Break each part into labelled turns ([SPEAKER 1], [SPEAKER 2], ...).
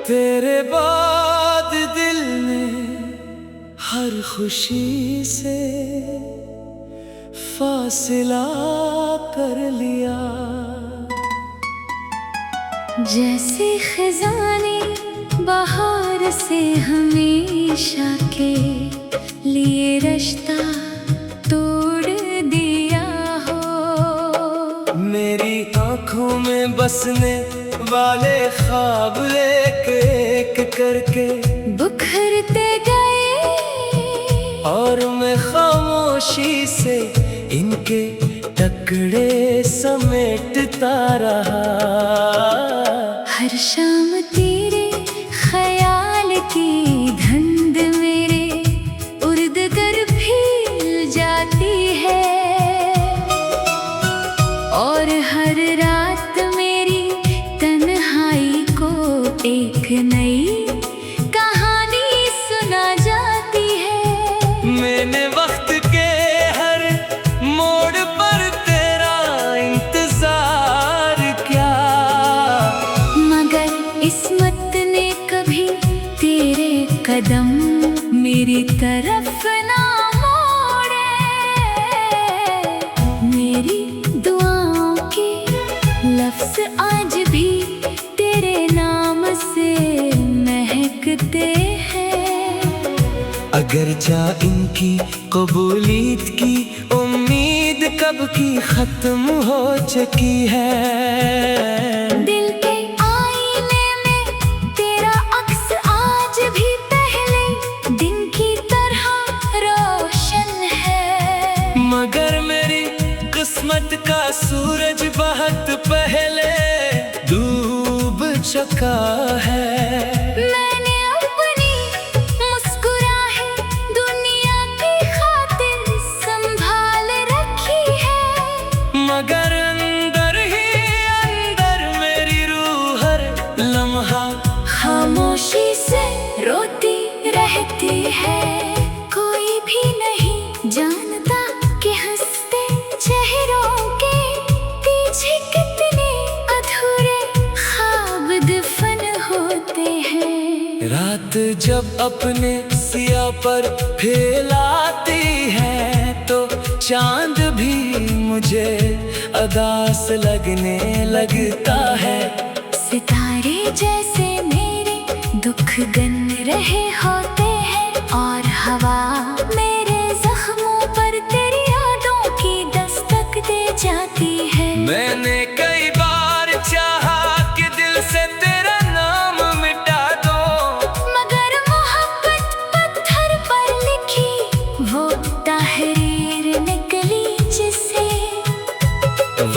[SPEAKER 1] तेरे बाद दिल ने हर खुशी से फासिला कर लिया।
[SPEAKER 2] जैसे खजाने बाहर से हमेशा के लिए रिश्ता तोड़ दिया हो।
[SPEAKER 1] मेरी आंखों में बसने वाले ख्वाब एक एक करके
[SPEAKER 2] बिखरते गए,
[SPEAKER 1] और मैं खामोशी से इनके टुकड़े समेटता रहा।
[SPEAKER 2] हर शाम तेरे ख्याल की धुंध मेरे उर्द गिर्द फैल जाती है, और हर रात मेरी तन्हाई को एक नई कहानी सुना जाती है।
[SPEAKER 1] मैंने वक्त के हर मोड़ पर तेरा इंतजार किया,
[SPEAKER 2] मगर किस्मत ने कभी तेरे कदम मेरी तरफ ना मोड़े। मेरी दुआओं के लफ्ज आज भी तेरे नाम से महकते हैं।
[SPEAKER 1] अगर जा इनकी कबूलियत की उम्मीद कब की खत्म हो चुकी है।
[SPEAKER 2] दिल के आईने में तेरा अक्स आज भी पहले दिन की तरह रोशन है,
[SPEAKER 1] मगर मेरी किस्मत का सूरज बहुत पहले डूब चुका है।
[SPEAKER 2] मैंने अपनी मुस्कुराहट दुनिया की खातिर संभाल रखी है,
[SPEAKER 1] मगर अंदर ही अंदर मेरी रूह हर लम्हा
[SPEAKER 2] खामोशी से रोती रहती है। कोई भी नहीं जानता कि हंसते चेहरों के पीछे कितने अधूरे ख्वाब दफन होते हैं।
[SPEAKER 1] रात जब अपने सिया पर फैलाती है तो चांद भी मुझे अदास लगने लगता है।
[SPEAKER 2] सितारे जैसे मेरे दुख गन रहे होते हैं, और हवा मेरे जख्मों पर तेरी यादों की दस्तक दे जाती है।
[SPEAKER 1] मैंने कई बार चाहा कि दिल से तेरा नाम मिटा दो,
[SPEAKER 2] मगर मोहब्बत पत्थर पर लिखी वो तहरीर निकली जिसे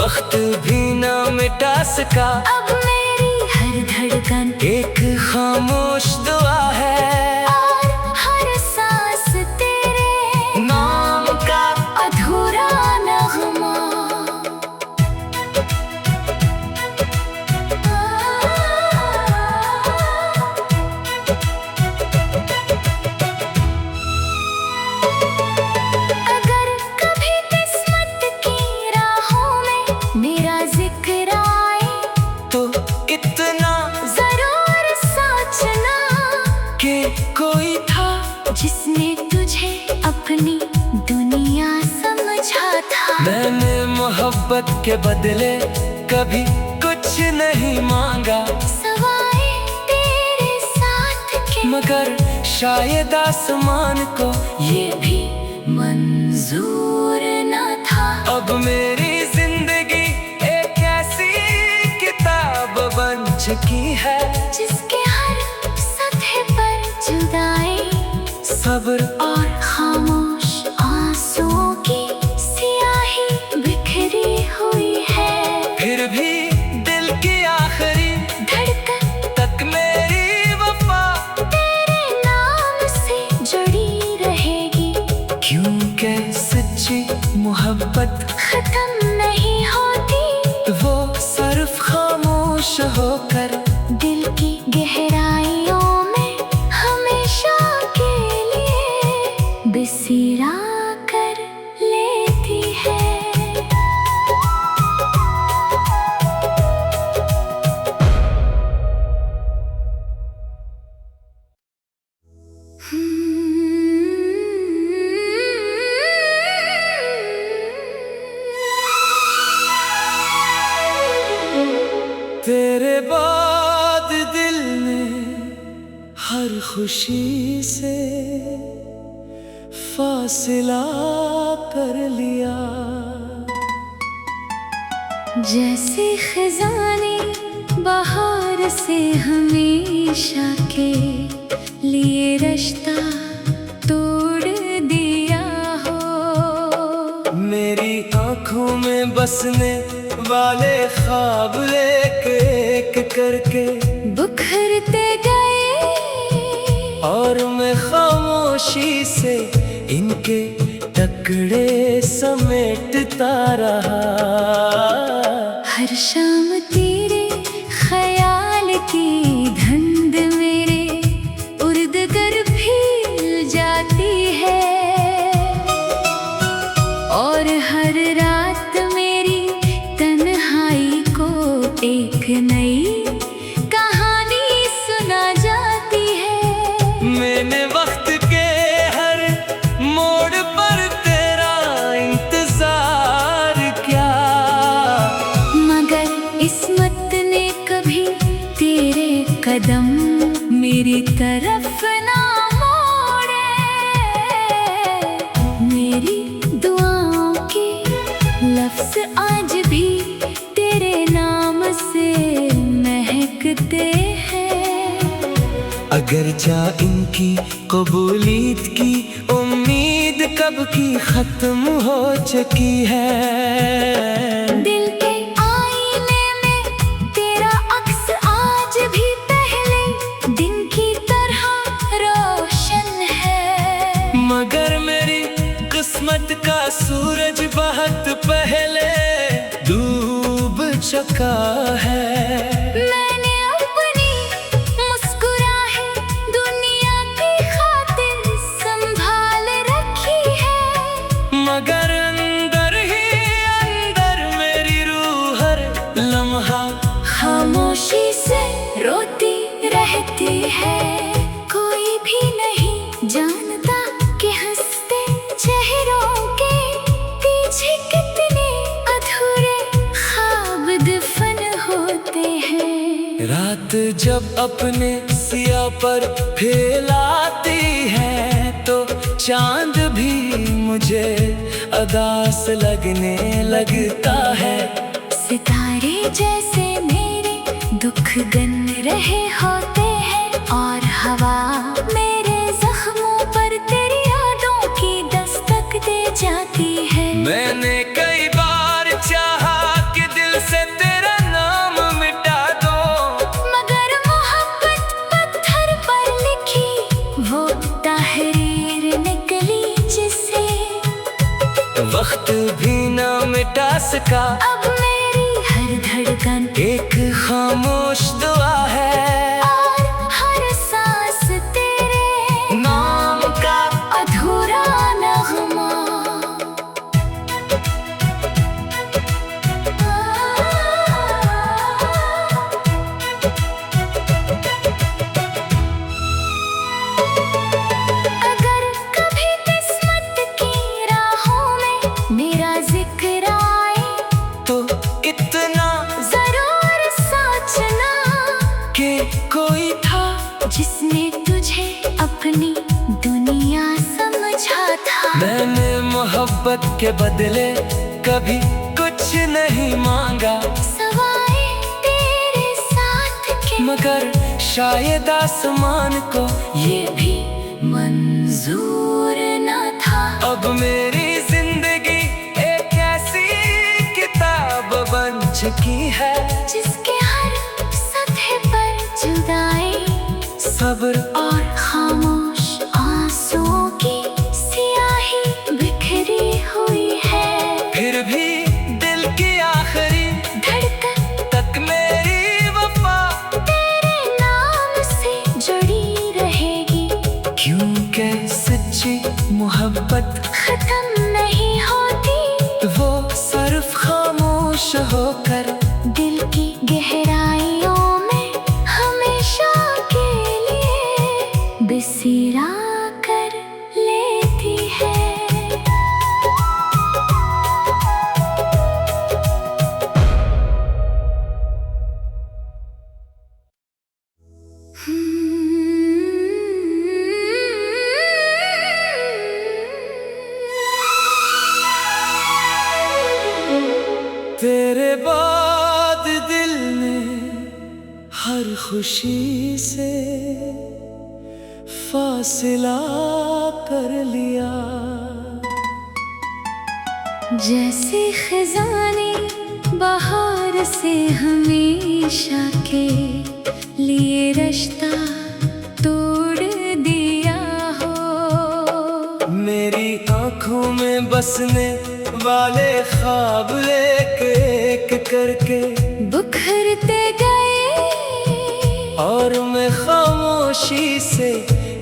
[SPEAKER 1] वक्त भी ना मिटा सका।
[SPEAKER 2] अब मेरी हर धड़कन
[SPEAKER 1] एक खामोश दुआ है,
[SPEAKER 2] और हर सांस तेरे
[SPEAKER 1] नाम का
[SPEAKER 2] अधूरा नगमा। अगर कभी किस्मत की राहों में मेरा जिक्र आए
[SPEAKER 1] तो इतना
[SPEAKER 2] जरूर सोचना
[SPEAKER 1] कि कोई था
[SPEAKER 2] जिसने तुझे अपनी दुनिया समझा था।
[SPEAKER 1] मैंने मोहब्बत के बदले कभी कुछ नहीं मांगा,
[SPEAKER 2] सवाए तेरे साथ के,
[SPEAKER 1] मगर शायद आसमान को
[SPEAKER 2] ये भी मंजूर न था।
[SPEAKER 1] अब मेरी जिंदगी एक ऐसी किताब बन चुकी है,
[SPEAKER 2] जिसके हर सतह पर जुदाई,
[SPEAKER 1] सब्र
[SPEAKER 2] और खामोश आंसुओं की सियाही बिखरी हुई है।
[SPEAKER 1] फिर भी दिल की आखिरी
[SPEAKER 2] धड़कन
[SPEAKER 1] तक मेरी वफा
[SPEAKER 2] तेरे नाम से जुड़ी रहेगी,
[SPEAKER 1] क्योंकि सच्ची मोहब्बत
[SPEAKER 2] खत्म नहीं होती।
[SPEAKER 1] वो सिर्फ खामोश होकर
[SPEAKER 2] दिल की गहराइयों में हमेशा के लिए बिसरा
[SPEAKER 1] खुशी से फासला कर लिया।
[SPEAKER 2] जैसे खजाने बाहर से हमेशा के लिए रिश्ता तोड़ दिया हो।
[SPEAKER 1] मेरी आंखों में बसने वाले ख्वाब एक एक करके
[SPEAKER 2] बुखरते गए
[SPEAKER 1] और मैं खामोशी से इनके टुकड़े समेटता रहा।
[SPEAKER 2] हर शाम तेरे ख्याल की धुंध मेरे उर्द कर फैल जाती है और हर रात मेरी तन्हाई को एक नई कहानी सुना जाती है।
[SPEAKER 1] मैंने वक्त के हर मोड़ पर तेरा इंतजार किया,
[SPEAKER 2] मगर किस्मत ने कभी तेरे कदम मेरी तरफ ना मोड़े। मेरी दुआओं के लफ्ज आज भी तेरे नाम से महकते हैं।
[SPEAKER 1] अगर जा इनकी कबूलियत की उम्मीद कब की खत्म हो चुकी है।
[SPEAKER 2] दिल के आईने में तेरा अक्स आज भी पहले दिन की तरह रोशन है।
[SPEAKER 1] मगर मेरी किस्मत का सूरज बहुत पहले डूब चुका है।
[SPEAKER 2] मैंने अपनी मुस्कुराहट दुनिया की खातिर संभाल रखी है,
[SPEAKER 1] मगर अंदर ही अंदर मेरी रूह हर लम्हा
[SPEAKER 2] खामोशी से रोती रहती है। कोई भी नहीं जानता कि हंसते चेहरों के पीछे कितने अधूरे ख्वाब दफन होते हैं।
[SPEAKER 1] रात जब अपने सिया पर फैलाती है तो चांद भी मुझे अदास लगने लगता है।
[SPEAKER 2] सितारे जैसे मेरे दुख गन रहे होते हैं और हवा मेरे जख्मों पर तेरी यादों की दस्तक दे जाती है।
[SPEAKER 1] मैंने कई बार चाहा कि दिल से तेरा नाम मिटा दो,
[SPEAKER 2] मगर मोहब्बत पत्थर पर लिखी वो तहरीर निकली जिसे
[SPEAKER 1] वक्त भी ना मिटा सका।
[SPEAKER 2] अब मेरी हर धड़कन
[SPEAKER 1] एक खामोश दुआ है
[SPEAKER 2] और हर सांस तेरे
[SPEAKER 1] नाम का।
[SPEAKER 2] अधूरा नगमा। अगर कभी किस्मत की राहों में मेरा जिक्र आए
[SPEAKER 1] तो इतना
[SPEAKER 2] जरूर सोचना
[SPEAKER 1] कि कोई था
[SPEAKER 2] जिसने तुझे अपनी दुनिया समझा था।
[SPEAKER 1] मैंने मोहब्बत के बदले कभी कुछ नहीं मांगा,
[SPEAKER 2] सवाए तेरे साथ के
[SPEAKER 1] मगर शायद आसमान को
[SPEAKER 2] ये भी मंजूर न था।
[SPEAKER 1] अब मेरी जिंदगी एक ऐसी किताब बन चुकी है
[SPEAKER 2] जिसके हर सतह पर जुदाई
[SPEAKER 1] सब्र
[SPEAKER 2] और खामोश आंसुओं की सियाही बिखरी हुई है।
[SPEAKER 1] फिर भी दिल की आखिरी
[SPEAKER 2] धड़कन
[SPEAKER 1] तक मेरी वफा
[SPEAKER 2] तेरे नाम से जुड़ी रहेगी,
[SPEAKER 1] क्योंकि सच्ची मोहब्बत
[SPEAKER 2] खत्म नहीं होती।
[SPEAKER 1] वो सिर्फ खामोश होकर
[SPEAKER 2] दिल की गहराइयों में हमेशा के लिए बिसरा कर लेती है।
[SPEAKER 1] खुशी से फासला कर लिया।
[SPEAKER 2] जैसे खजाने बाहर से हमेशा के लिए रिश्ता तोड़ दिया हो।
[SPEAKER 1] मेरी आंखों में बसने वाले ख्वाब एक एक करके
[SPEAKER 2] बिखरते गए,
[SPEAKER 1] और मैं खामोशी से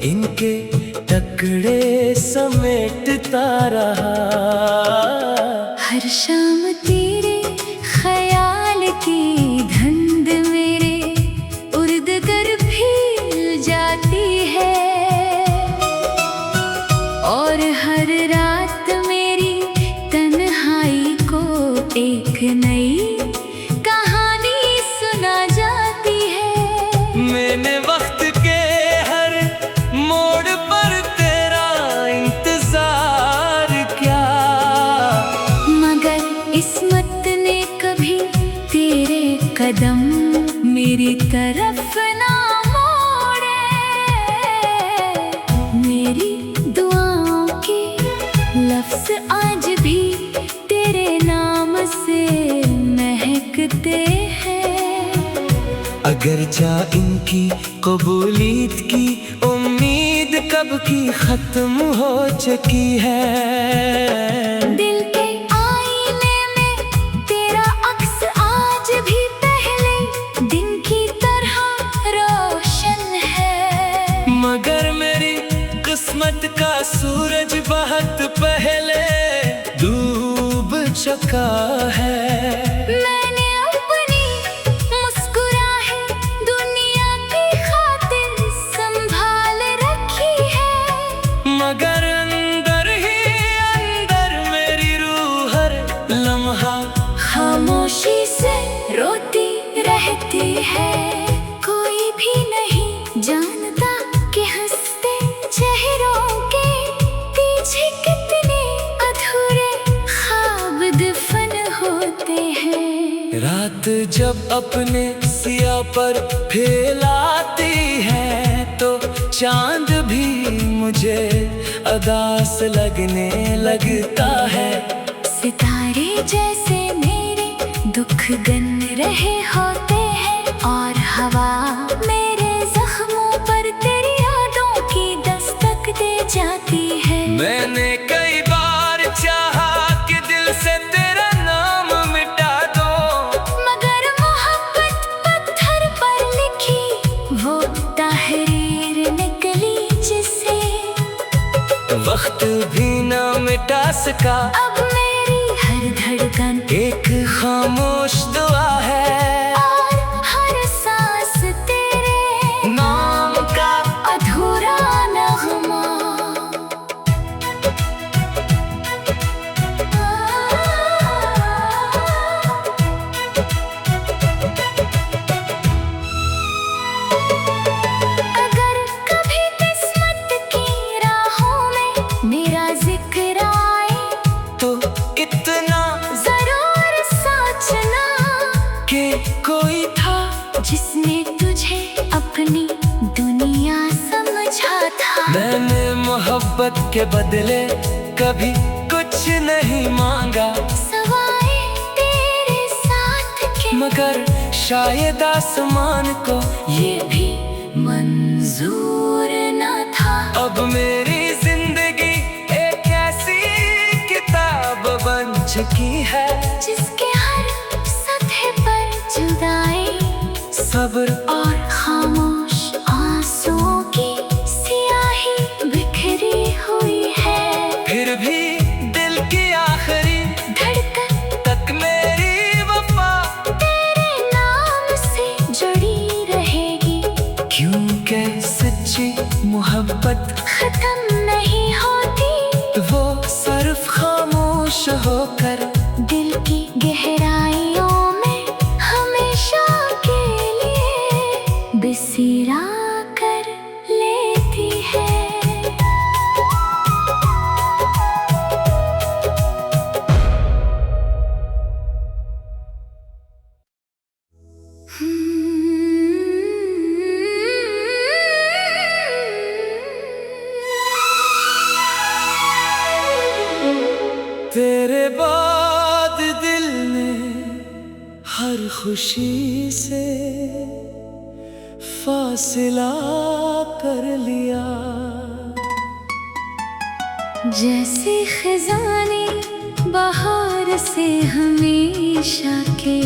[SPEAKER 1] इनके टुकड़े समेटता रहा।
[SPEAKER 2] हर शाम तेरे ख्याल की धुंध मेरे उर्द गिर्द फैल जाती है, और हर रात मेरी तन्हाई को एक नई कहानी सुना जाती है।
[SPEAKER 1] मैंने वक्त के हर मोड़ पर तेरा इंतजार किया,
[SPEAKER 2] मगर किस्मत ने कभी तेरे कदम मेरी तरफ ना मोड़े। मेरी दुआओं के लफ्ज आज भी तेरे नाम से महकते हैं।
[SPEAKER 1] अगर जा इनकी कबूलियत की उम्मीद कब की खत्म हो चुकी है।
[SPEAKER 2] दिल के आईने में तेरा अक्स आज भी पहले दिन की तरह रोशन है,
[SPEAKER 1] मगर मेरी किस्मत का सूरज बहुत पहले डूब चुका है।
[SPEAKER 2] मैंने अपनी मुस्कुराहट दुनिया की खातिर संभाल रखी है,
[SPEAKER 1] मगर अंदर ही अंदर मेरी रूह हर लम्हा
[SPEAKER 2] खामोशी से रोती रहती है। कोई भी नहीं जानता कि हंसते चेहरों के पीछे कितने अधूरे ख्वाब दफन होते हैं।
[SPEAKER 1] रात जब अपने सिया पर फैलाती है तो चांद भी मुझे अदास लगने लगता है।
[SPEAKER 2] सितारे जैसे मेरे दुख गन रहे होते हैं, और हवा मेरे जख्मों पर तेरी यादों की दस्तक दे जाती है।
[SPEAKER 1] मैंने कई बार चाहा कि दिल से तेरा नाम मिटा दो,
[SPEAKER 2] मगर मोहब्बत पत्थर पर लिखी वो तहरीर निकली जिसे
[SPEAKER 1] वक्त भी ना मिटा सका।
[SPEAKER 2] अब मेरी हर धड़कन
[SPEAKER 1] एक खामोश दुआ है,
[SPEAKER 2] और हर सांस तेरे
[SPEAKER 1] नाम का
[SPEAKER 2] अधूरा नगमा। अगर कभी किस्मत की राहों में मेरा जिक्र आए
[SPEAKER 1] तो इतना
[SPEAKER 2] जरूर सोचना
[SPEAKER 1] कि कोई था
[SPEAKER 2] जिसने तुझे अपनी दुनिया समझा था।
[SPEAKER 1] मैंने मोहब्बत के बदले कभी कुछ नहीं मांगा,
[SPEAKER 2] सवाए तेरे साथ के,
[SPEAKER 1] मगर शायद आसमान को
[SPEAKER 2] ये भी मंजूर न था।
[SPEAKER 1] अब मेरी जिंदगी एक ऐसी किताब बन चुकी है,
[SPEAKER 2] जिसके हर सतह पर जुदाई,
[SPEAKER 1] सब्र
[SPEAKER 2] और खामोश आंसुओं की सियाही बिखरी हुई है।
[SPEAKER 1] फिर भी दिल की आखिरी
[SPEAKER 2] धड़कन
[SPEAKER 1] तक मेरी वफा
[SPEAKER 2] तेरे नाम से जुड़ी रहेगी,
[SPEAKER 1] क्योंकि सच्ची मोहब्बत
[SPEAKER 2] खत्म नहीं होती।
[SPEAKER 1] वो सिर्फ खामोश होकर
[SPEAKER 2] दिल की गहराइयों में हमेशा के लिए
[SPEAKER 1] तेरे बाद दिल ने हर खुशी से फासिला कर लिया।
[SPEAKER 2] जैसे खजाने बाहर से हमेशा के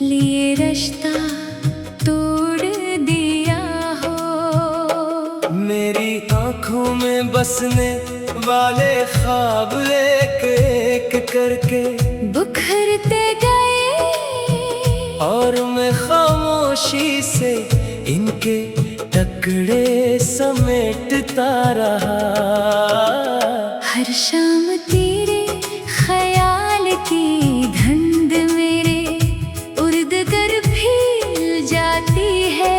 [SPEAKER 2] लिए रिश्ता तोड़ दिया हो।
[SPEAKER 1] मेरी आंखों में बसने वाले ख्वाब एक एक करके
[SPEAKER 2] बुखरते गए
[SPEAKER 1] और मैं खामोशी से इनके टुकड़े समेटता रहा।
[SPEAKER 2] हर शाम तेरे ख्याल की धुंध मेरे उर्द कर फैल जाती है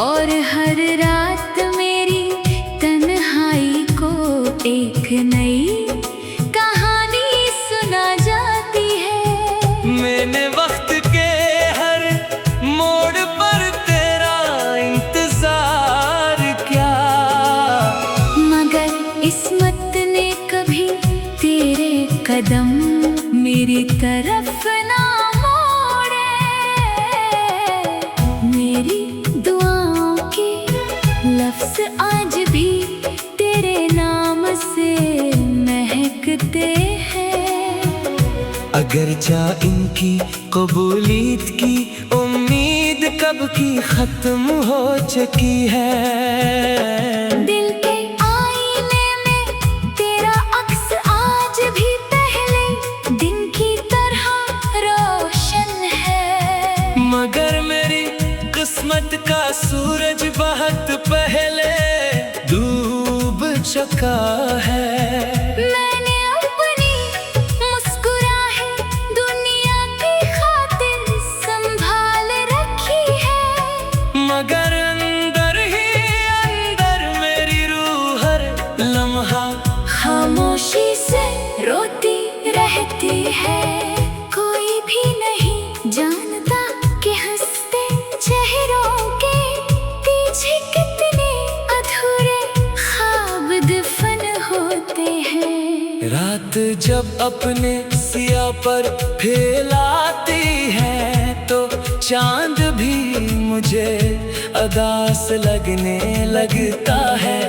[SPEAKER 2] और हर रात मेरी तन्हाई को एक नई कहानी सुना जाती है।
[SPEAKER 1] मैंने वक्त के हर मोड़ पर तेरा इंतजार किया,
[SPEAKER 2] मगर किस्मत ने कभी तेरे कदम मेरी तरफ ना मोड़े। मेरी दुआओं के लफ्ज आज भी तेरे नाम से महकते हैं।
[SPEAKER 1] अगर जा इनकी कबूलियत की उम्मीद कब की खत्म हो चुकी है।
[SPEAKER 2] दिल के आईने में तेरा अक्स आज भी पहले दिन की तरह रोशन है।
[SPEAKER 1] मगर मेरी किस्मत का सूरज बहुत पहले डूब चुका है।
[SPEAKER 2] मैंने अपनी मुस्कुराहट दुनिया की खातिर संभाल रखी है,
[SPEAKER 1] मगर अंदर ही अंदर मेरी रूह हर लम्हा
[SPEAKER 2] खामोशी से रोती रहती है। कोई भी नहीं जानता कि हंसते चेहरों के पीछे कितने अधूरे ख्वाब दफन होते हैं।
[SPEAKER 1] रात जब अपने सिया पर फैलाती है तो चांद भी मुझे अदास लगने लगता है।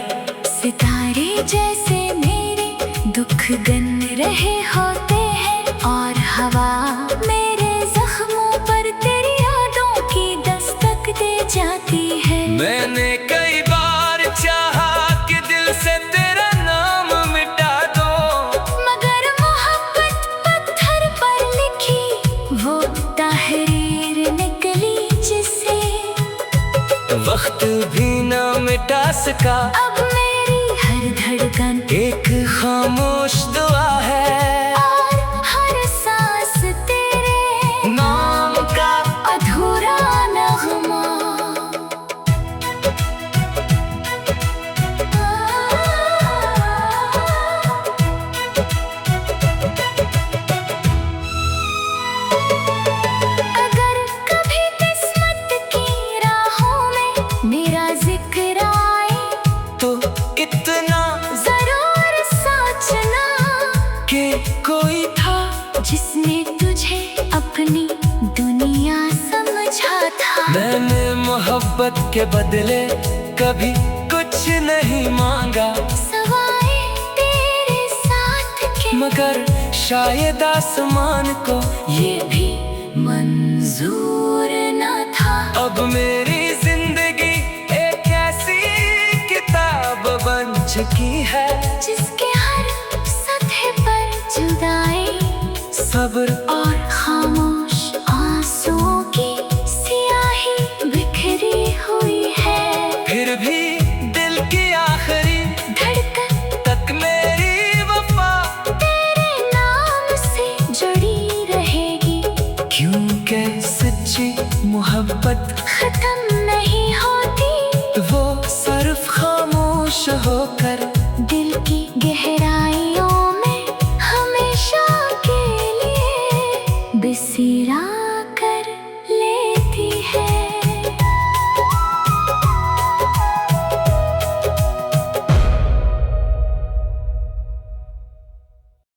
[SPEAKER 2] सितारे जैसे मेरे दुख गन रहे होते हैं और हवा मेरे जख्मों पर तेरी यादों की दस्तक दे जाती है।
[SPEAKER 1] मैंने कई बार चाहा कि दिल से तेरा नाम मिटा दो,
[SPEAKER 2] मगर मोहब्बत पत्थर पर लिखी वो तहरीर निकली जिसे
[SPEAKER 1] वक्त भी ना मिटा सका।
[SPEAKER 2] अब मेरी हर धड़कन
[SPEAKER 1] एक खामोश दुआ है
[SPEAKER 2] और हर सांस तेरे
[SPEAKER 1] नाम का
[SPEAKER 2] अधूरा नगमा। अगर कभी किस्मत की राहों में मेरा जिक्र आए
[SPEAKER 1] तो इतना
[SPEAKER 2] जरूर सोचना
[SPEAKER 1] कि कोई था
[SPEAKER 2] जिसने तुझे अपनी दुनिया समझा था।
[SPEAKER 1] मैंने मोहब्बत के बदले कभी कुछ नहीं मांगा,
[SPEAKER 2] सवाए तेरे साथ के
[SPEAKER 1] मगर शायद आसमान को
[SPEAKER 2] ये भी मंजूर न था।
[SPEAKER 1] अब मेरी जिंदगी एक ऐसी किताब बन चुकी है
[SPEAKER 2] जिसके हर सतह पर जुदाई
[SPEAKER 1] सब्र
[SPEAKER 2] और खामोश आंसुओं की सियाही बिखरी हुई है।
[SPEAKER 1] फिर भी दिल की आखिरी
[SPEAKER 2] धड़कन
[SPEAKER 1] तक मेरी वफा
[SPEAKER 2] तेरे नाम से जुड़ी रहेगी,
[SPEAKER 1] क्योंकि सच्ची मोहब्बत
[SPEAKER 2] खत्म नहीं होती।
[SPEAKER 1] वो सिर्फ खामोश होकर
[SPEAKER 2] दिल की गहराइयों में हमेशा के लिए बिसरा